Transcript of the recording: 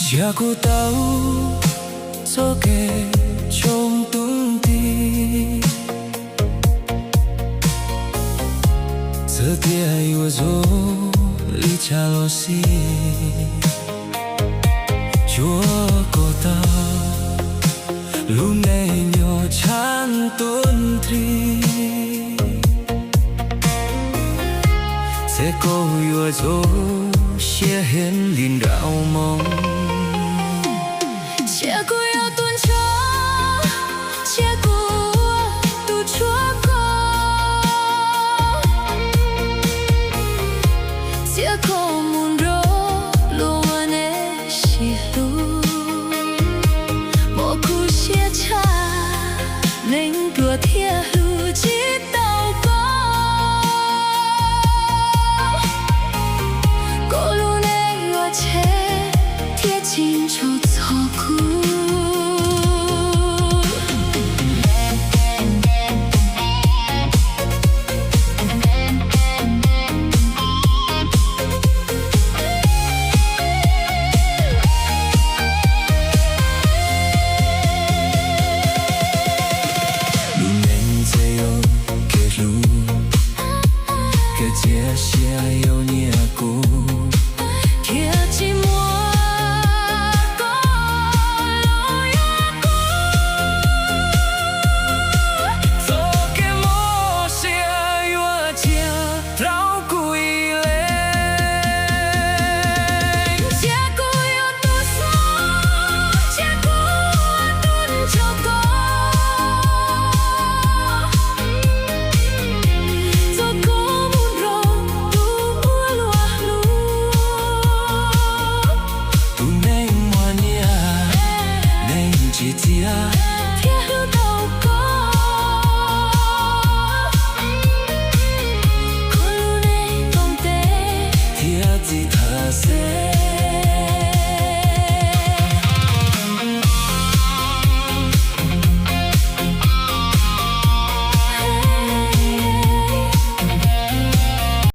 吃骨头做个冲顿地，这点有做里恰罗西，就骨头路内牛产顿地，这个有做些很令绕梦。吃过要炖茶，吃过都错过，吃过mun ro lo ane silu，莫苦些茶，能多贴路几道高，过路内我切贴近就错过。这些有你过。